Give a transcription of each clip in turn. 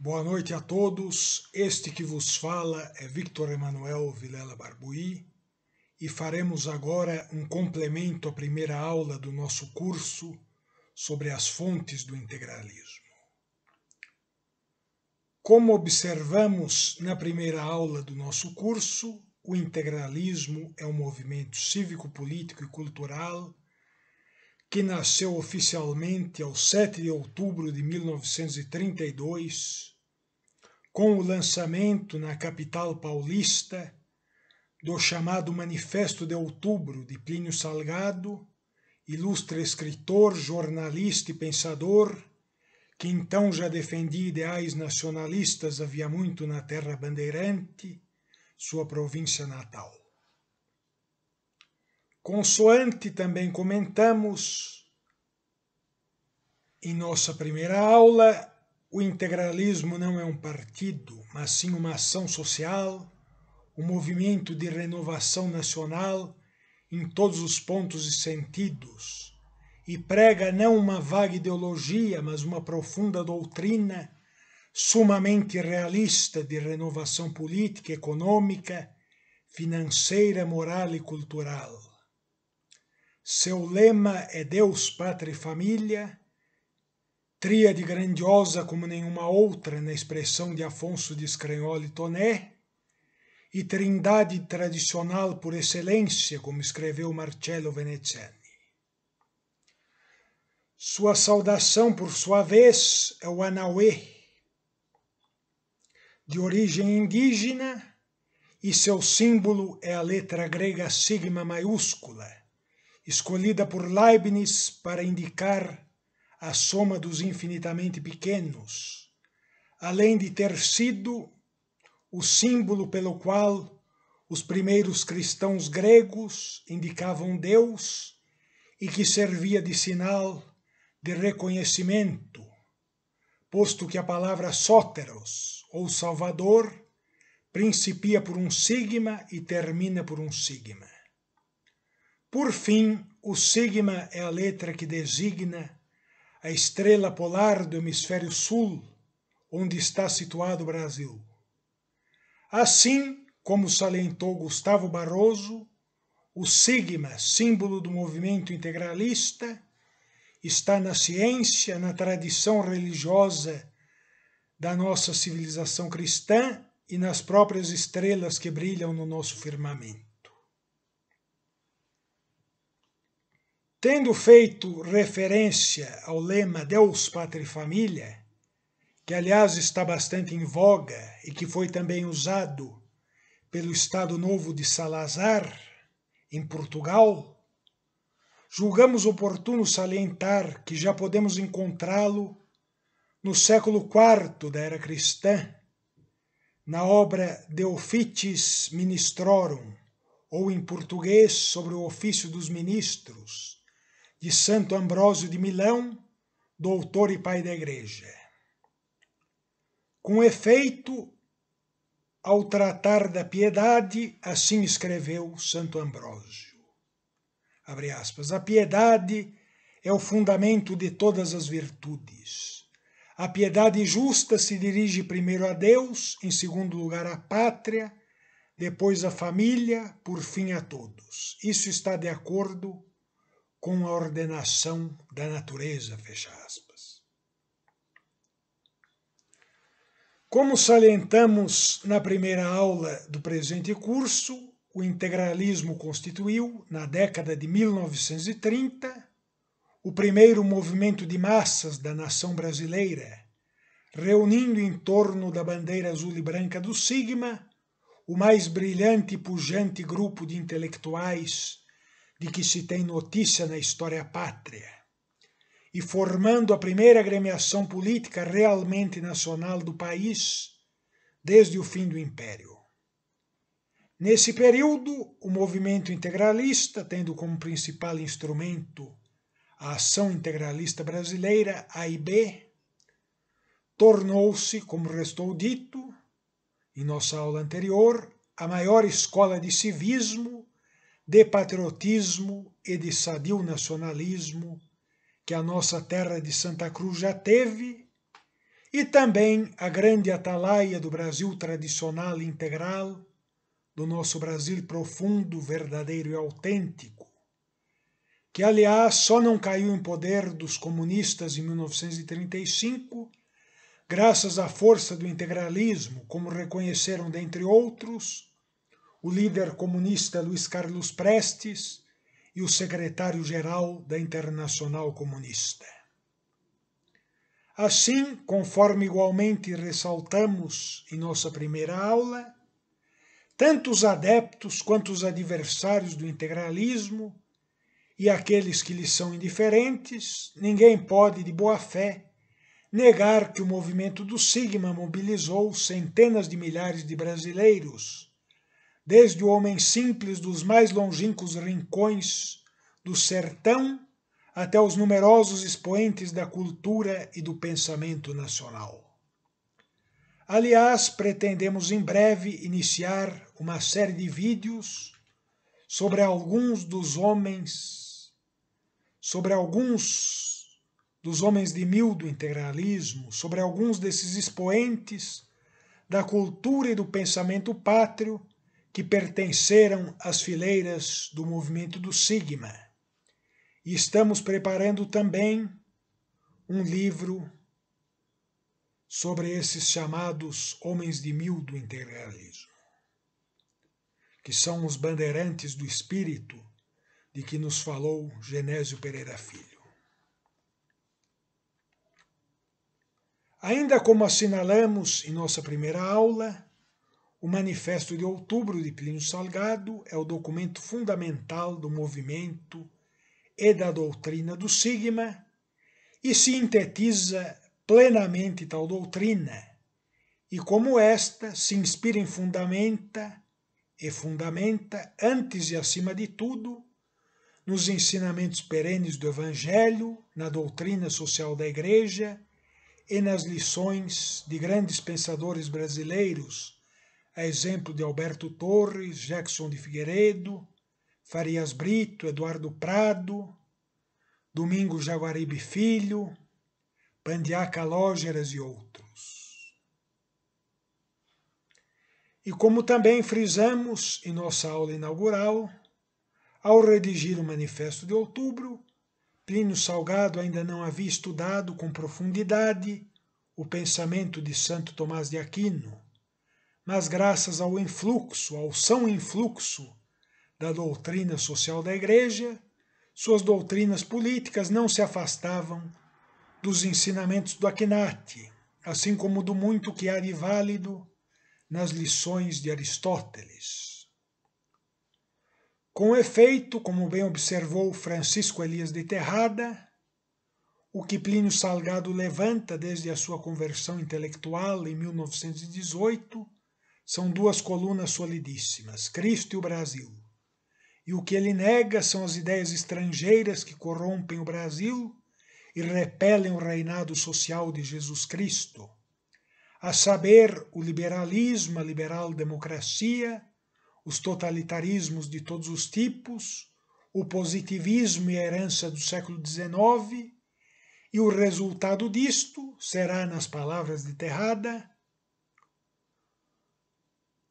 Boa noite a todos. Este que vos fala é Victor Emanuel Vilela Barbuí e faremos agora um complemento à primeira aula do nosso curso sobre as fontes do integralismo. Como observamos na primeira aula do nosso curso, o integralismo é um movimento cívico-político e cultural que nasceu oficialmente ao 7 de outubro de 1932, com o lançamento na capital paulista do chamado Manifesto de Outubro de Plínio Salgado, ilustre escritor, jornalista e pensador, que então já defendia ideais nacionalistas havia muito na terra bandeirante, sua província natal. Consoante também comentamos em nossa primeira aula, o integralismo não é um partido, mas sim uma ação social, um movimento de renovação nacional em todos os pontos e sentidos, e prega não uma vaga ideologia, mas uma profunda doutrina sumamente realista de renovação política, econômica, financeira, moral e cultural. Seu lema é Deus, Pátria e Família, tríade grandiosa como nenhuma outra na expressão de Afonso de Screenoli Toné, e trindade tradicional por excelência, como escreveu Marcello Veneziani. Sua saudação, por sua vez, é o Anauê, de origem indígena, e seu símbolo é a letra grega sigma maiúscula, escolhida por Leibniz para indicar a soma dos infinitamente pequenos, além de ter sido o símbolo pelo qual os primeiros cristãos gregos indicavam Deus e que servia de sinal de reconhecimento, posto que a palavra sóteros, ou Salvador, principia por um sigma e termina por um sigma. Por fim, o sigma é a letra que designa a estrela polar do hemisfério sul, onde está situado o Brasil. Assim, como salientou Gustavo Barroso, o sigma, símbolo do movimento integralista, está na ciência, na tradição religiosa da nossa civilização cristã e nas próprias estrelas que brilham no nosso firmamento. Tendo feito referência ao lema Deus, Pátria e Família, que aliás está bastante em voga e que foi também usado pelo Estado Novo de Salazar, em Portugal, julgamos oportuno salientar que já podemos encontrá-lo no século IV da era cristã, na obra De Officiis Ministrorum, ou em português, sobre o ofício dos ministros, de Santo Ambrósio de Milão, doutor e pai da Igreja. Com efeito, ao tratar da piedade, assim escreveu Santo Ambrósio. Abre aspas. A piedade é o fundamento de todas as virtudes. A piedade justa se dirige primeiro a Deus, em segundo lugar à pátria, depois à família, por fim a todos. Isso está de acordo com a ordenação da natureza, fecha aspas. Como salientamos na primeira aula do presente curso, o integralismo constituiu, na década de 1930, o primeiro movimento de massas da nação brasileira, reunindo em torno da bandeira azul e branca do Sigma o mais brilhante e pujante grupo de intelectuais de que se tem notícia na história pátria, e formando a primeira agremiação política realmente nacional do país desde o fim do Império. Nesse período, o movimento integralista, tendo como principal instrumento a Ação Integralista Brasileira, AIB, tornou-se, como restou dito em nossa aula anterior, a maior escola de civismo, de patriotismo e de sadio nacionalismo que a nossa terra de Santa Cruz já teve e também a grande atalaia do Brasil tradicional e integral, do nosso Brasil profundo, verdadeiro e autêntico, que, aliás, só não caiu em poder dos comunistas em 1935, graças à força do integralismo, como reconheceram, dentre outros, o líder comunista Luiz Carlos Prestes e o secretário-geral da Internacional Comunista. Assim, conforme igualmente ressaltamos em nossa primeira aula, tanto os adeptos quanto os adversários do integralismo e aqueles que lhes são indiferentes, ninguém pode, de boa fé, negar que o movimento do Sigma mobilizou centenas de milhares de brasileiros, desde o homem simples dos mais longínquos rincões do sertão até os numerosos expoentes da cultura e do pensamento nacional. Aliás, pretendemos em breve iniciar uma série de vídeos sobre alguns dos homens de mil do integralismo, sobre alguns desses expoentes da cultura e do pensamento pátrio que pertenceram às fileiras do movimento do Sigma. E estamos preparando também um livro sobre esses chamados homens de mil do integralismo, que são os bandeirantes do espírito de que nos falou Genésio Pereira Filho. Ainda como assinalamos em nossa primeira aula, o Manifesto de Outubro de Plínio Salgado é o documento fundamental do movimento e da doutrina do Sigma e sintetiza plenamente tal doutrina, e como esta se inspira e fundamenta, antes e acima de tudo, nos ensinamentos perenes do Evangelho, na doutrina social da Igreja e nas lições de grandes pensadores brasileiros, a exemplo de Alberto Torres, Jackson de Figueiredo, Farias Brito, Eduardo Prado, Domingos Jaguaribe Filho, Pandiá Calógeras e outros. E como também frisamos em nossa aula inaugural, ao redigir o Manifesto de Outubro, Plínio Salgado ainda não havia estudado com profundidade o pensamento de Santo Tomás de Aquino, mas graças ao são influxo da doutrina social da Igreja, suas doutrinas políticas não se afastavam dos ensinamentos do Akinati, assim como do muito que há de válido nas lições de Aristóteles. Com efeito, como bem observou Francisco Elias de Terrada, o que Plínio Salgado levanta desde a sua conversão intelectual em 1918 são duas colunas solidíssimas, Cristo e o Brasil. E o que ele nega são as ideias estrangeiras que corrompem o Brasil e repelem o reinado social de Jesus Cristo, a saber, o liberalismo, a liberal-democracia, os totalitarismos de todos os tipos, o positivismo e a herança do século XIX, e o resultado disto será, nas palavras de Terrada,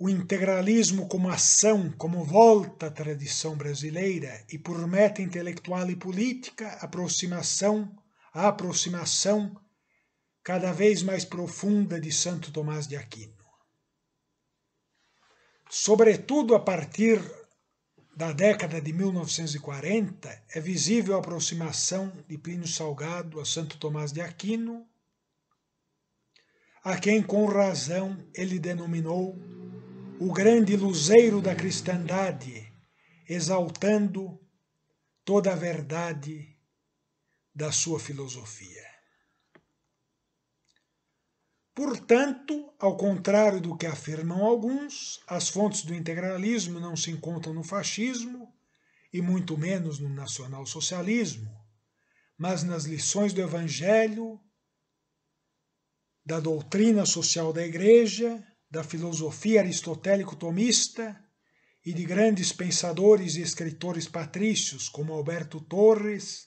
o integralismo como ação, como volta à tradição brasileira e por meta intelectual e política, a aproximação cada vez mais profunda de Santo Tomás de Aquino. Sobretudo a partir da década de 1940, é visível a aproximação de Plínio Salgado a Santo Tomás de Aquino, a quem com razão ele denominou o grande luzeiro da cristandade, exaltando toda a verdade da sua filosofia. Portanto, ao contrário do que afirmam alguns, as fontes do integralismo não se encontram no fascismo e muito menos no nacionalsocialismo, mas nas lições do Evangelho, da doutrina social da Igreja, da filosofia aristotélico-tomista e de grandes pensadores e escritores patrícios como Alberto Torres,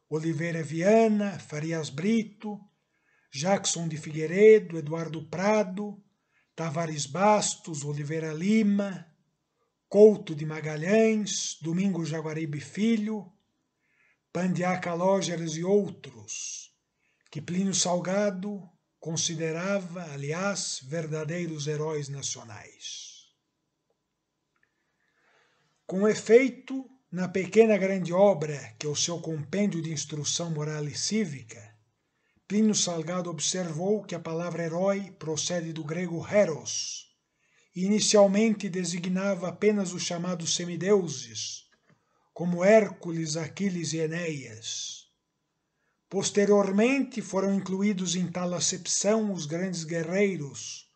Oliveira Viana, Farias Brito, Jackson de Figueiredo, Eduardo Prado, Tavares Bastos, Oliveira Lima, Couto de Magalhães, Domingos Jaguaribe Filho, Pandiaca Lógeras e outros, que Plínio Salgado considerava, aliás, verdadeiros heróis nacionais. Com efeito, na pequena grande obra que é o seu compêndio de instrução moral e cívica, Plínio Salgado observou que a palavra herói procede do grego heros, e inicialmente designava apenas os chamados semideuses, como Hércules, Aquiles e Enéas. Posteriormente foram incluídos em tal acepção os grandes guerreiros,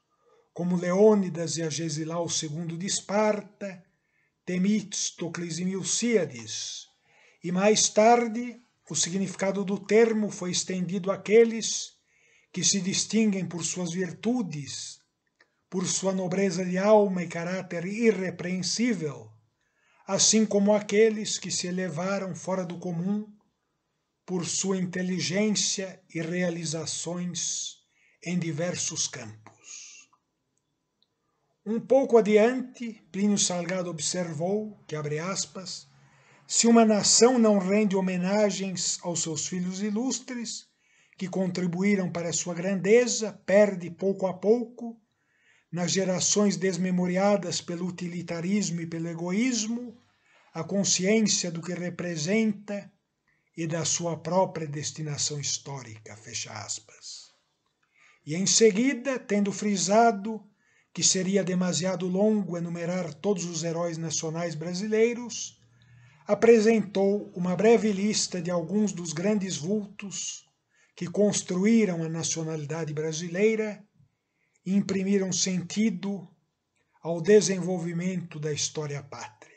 como Leônidas e Agesilau II de Esparta, Temístocles e Milcíades, e mais tarde o significado do termo foi estendido àqueles que se distinguem por suas virtudes, por sua nobreza de alma e caráter irrepreensível, assim como aqueles que se elevaram fora do comum por sua inteligência e realizações em diversos campos. Um pouco adiante, Plínio Salgado observou que, abre aspas, se uma nação não rende homenagens aos seus filhos ilustres, que contribuíram para a sua grandeza, perde pouco a pouco, nas gerações desmemoriadas pelo utilitarismo e pelo egoísmo, a consciência do que representa e da sua própria destinação histórica, fecha aspas. E em seguida, tendo frisado que seria demasiado longo enumerar todos os heróis nacionais brasileiros, apresentou uma breve lista de alguns dos grandes vultos que construíram a nacionalidade brasileira e imprimiram sentido ao desenvolvimento da história pátria.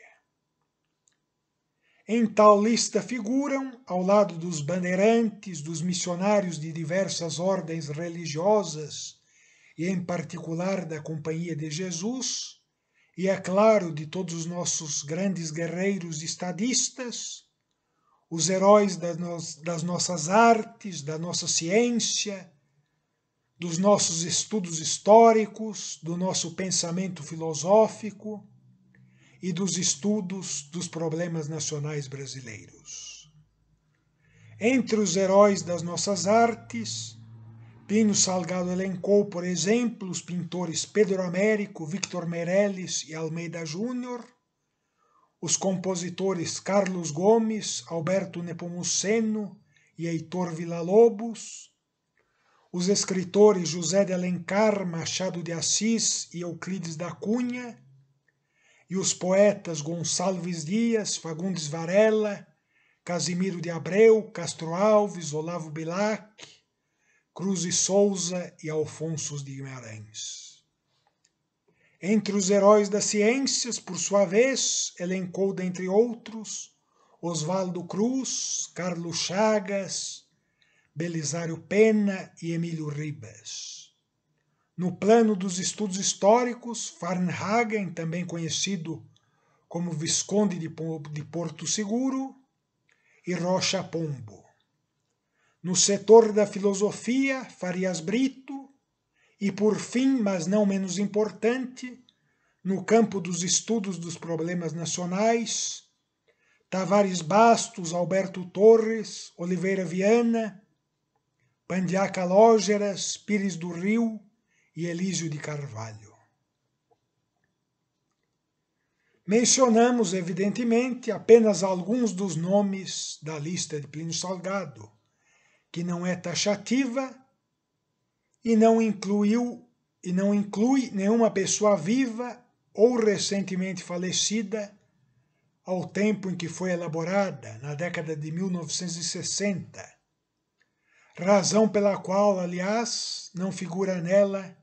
Em tal lista figuram, ao lado dos bandeirantes, dos missionários de diversas ordens religiosas e em particular da Companhia de Jesus, e é claro de todos os nossos grandes guerreiros estadistas, os heróis das nossas artes, da nossa ciência, dos nossos estudos históricos, do nosso pensamento filosófico e dos estudos dos problemas nacionais brasileiros. Entre os heróis das nossas artes, Plínio Salgado elencou, por exemplo, os pintores Pedro Américo, Victor Meirelles e Almeida Júnior, os compositores Carlos Gomes, Alberto Nepomuceno e Heitor Villa-Lobos, os escritores José de Alencar, Machado de Assis e Euclides da Cunha, e os poetas Gonçalves Dias, Fagundes Varela, Casimiro de Abreu, Castro Alves, Olavo Bilac, Cruz e Souza e Alfonso de Guimarães. Entre os heróis das ciências, por sua vez, elencou, dentre outros, Oswaldo Cruz, Carlos Chagas, Belisário Pena e Emílio Ribas. No plano dos estudos históricos, Varnhagen, também conhecido como Visconde de Porto Seguro, e Rocha Pombo. No setor da filosofia, Farias Brito, e por fim, mas não menos importante, no campo dos estudos dos problemas nacionais, Tavares Bastos, Alberto Torres, Oliveira Viana, Pandiaca Lógeras, Pires do Rio e Elísio de Carvalho. Mencionamos, evidentemente, apenas alguns dos nomes da lista de Plínio Salgado, que não é taxativa e não inclui nenhuma pessoa viva ou recentemente falecida ao tempo em que foi elaborada, na década de 1960, razão pela qual, aliás, não figura nela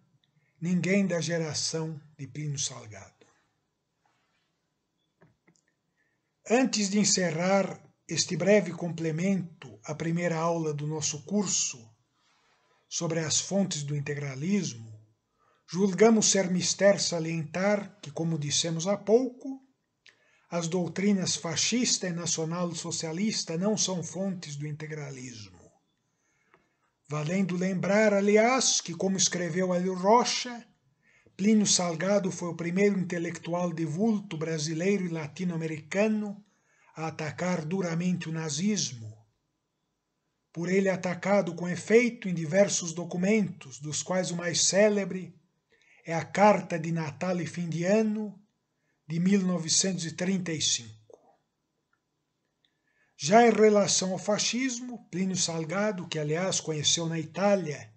ninguém da geração de Plínio Salgado. Antes de encerrar este breve complemento à primeira aula do nosso curso sobre as fontes do integralismo, julgamos ser mister salientar que, como dissemos há pouco, as doutrinas fascista e nacional-socialista não são fontes do integralismo. valendo lembrar, aliás, que, como escreveu Hélio Rocha, Plínio Salgado foi o primeiro intelectual de vulto brasileiro e latino-americano a atacar duramente o nazismo. Por ele atacado com efeito em diversos documentos, dos quais o mais célebre é a Carta de Natal e Fim de Ano de 1935. Já em relação ao fascismo, Plínio Salgado, que aliás conheceu na Itália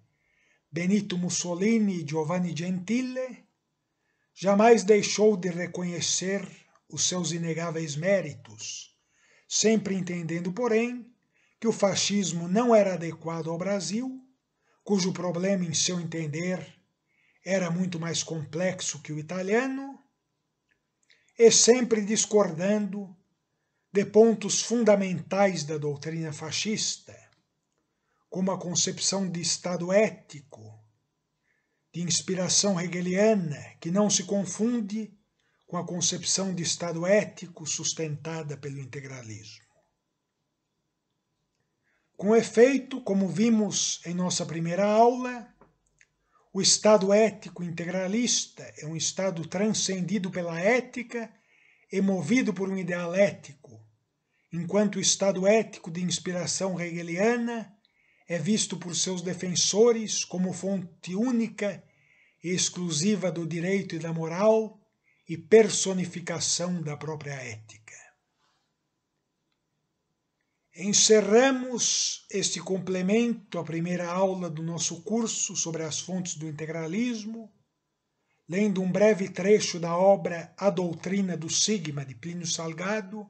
Benito Mussolini e Giovanni Gentile, jamais deixou de reconhecer os seus inegáveis méritos, sempre entendendo, porém, que o fascismo não era adequado ao Brasil, cujo problema, em seu entender, era muito mais complexo que o italiano, e sempre discordando de pontos fundamentais da doutrina fascista, como a concepção de Estado ético, de inspiração hegeliana, que não se confunde com a concepção de Estado ético sustentada pelo integralismo. Com efeito, como vimos em nossa primeira aula, o Estado ético integralista é um Estado transcendido pela ética e movido por um ideal ético, enquanto o Estado ético de inspiração hegeliana é visto por seus defensores como fonte única e exclusiva do direito e da moral e personificação da própria ética. Encerramos este complemento à primeira aula do nosso curso sobre as fontes do integralismo, lendo um breve trecho da obra A Doutrina do Sigma, de Plínio Salgado,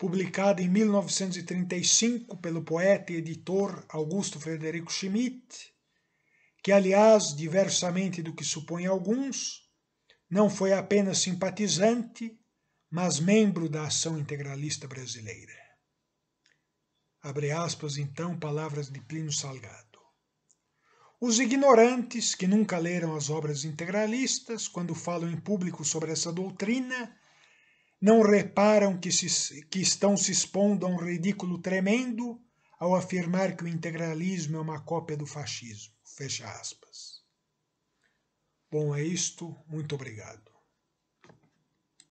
publicada em 1935 pelo poeta e editor Augusto Frederico Schmidt, que, aliás, diversamente do que supõem alguns, não foi apenas simpatizante, mas membro da Ação Integralista Brasileira. Abre aspas, então, palavras de Plínio Salgado. Os ignorantes, que nunca leram as obras integralistas, quando falam em público sobre essa doutrina, não reparam que estão se expondo a um ridículo tremendo ao afirmar que o integralismo é uma cópia do fascismo. Fecha aspas. Bom, é isto. Muito obrigado.